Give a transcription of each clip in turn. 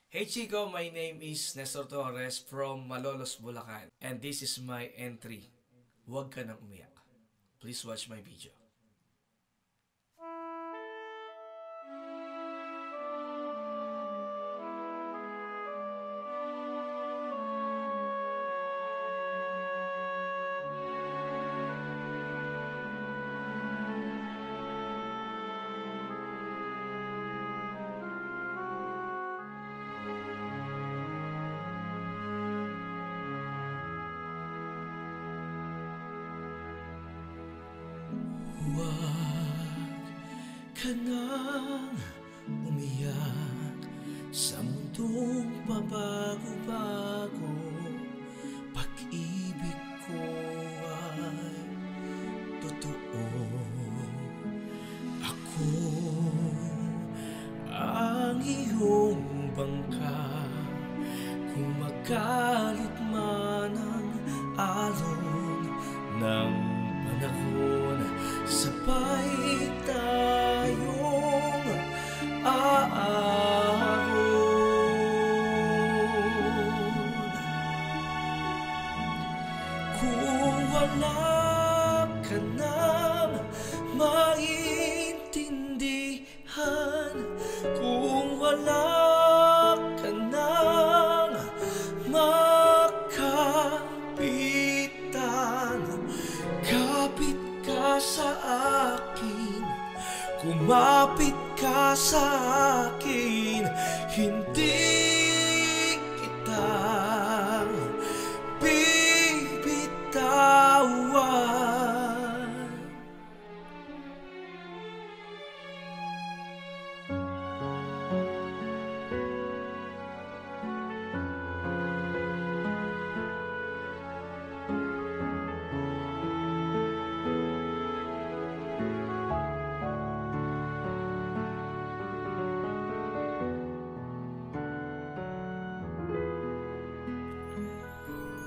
Hey Chico, my name is Nestor Torres from Malolos, Bulacan. And this is my entry. Huwag ka nang umiyak. Please watch my video. Huwag ka nang umiyak sa mundong pabago-bago. Pag-ibig ko ay totoo. Ako ang iyong bangka. Kung magalit man ang alon ng panahon, sabay tayong aahon. Kung wala ka nang maintindihan, kung wala ka nang makapitan, kapit ka sa akin, kumapit ka sa akin, hindi kita bibitawan.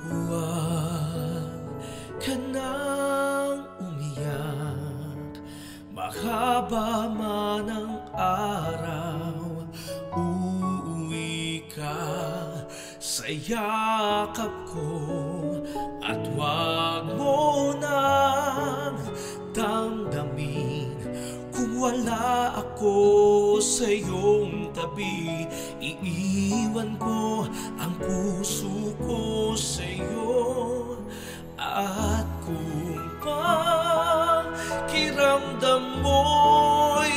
Huwag ka nang umiyak, mahaba man ang araw, uuwi ka sa yakap ko. At huwag mo nang damdamin kung wala ako sa iyong tabi. Iiwan ko ang puso ko sa iyo. At kung pakiramdam mo'y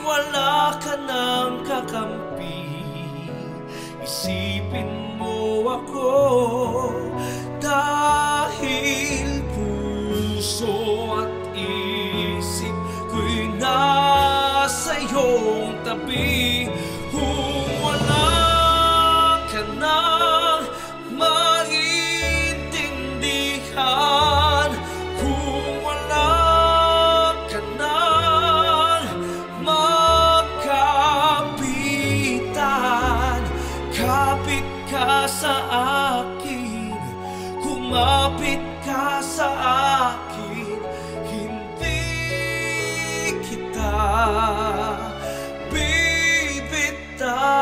wala ka ng kakampi, isipin mo ako, dahil puso at isip ko'y nasa iyong tabi. Kung wala ka nang maintindihan, kung wala ka nang makapitan, kapit ka sa akin, kumapit ka sa akin, hindi kita bibitawan.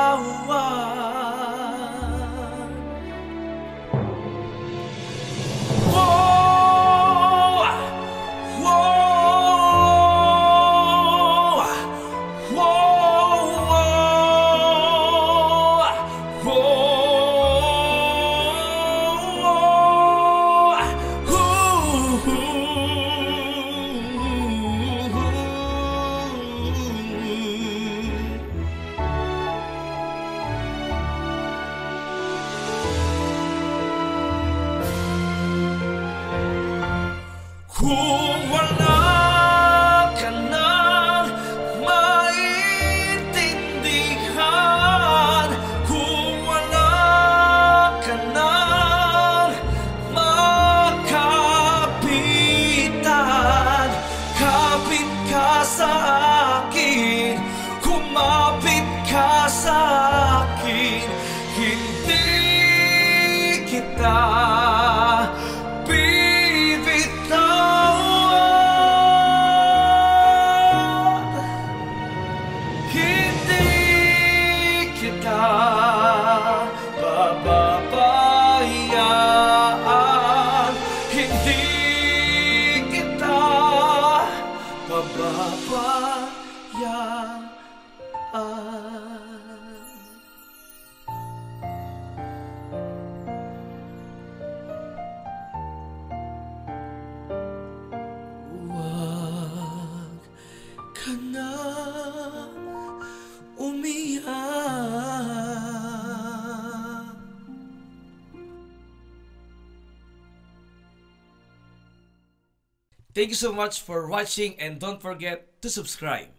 pababayaan. Hindi kita pababayaan. Huwag ka na umiyak. Thank you so much for watching, and don't forget to subscribe.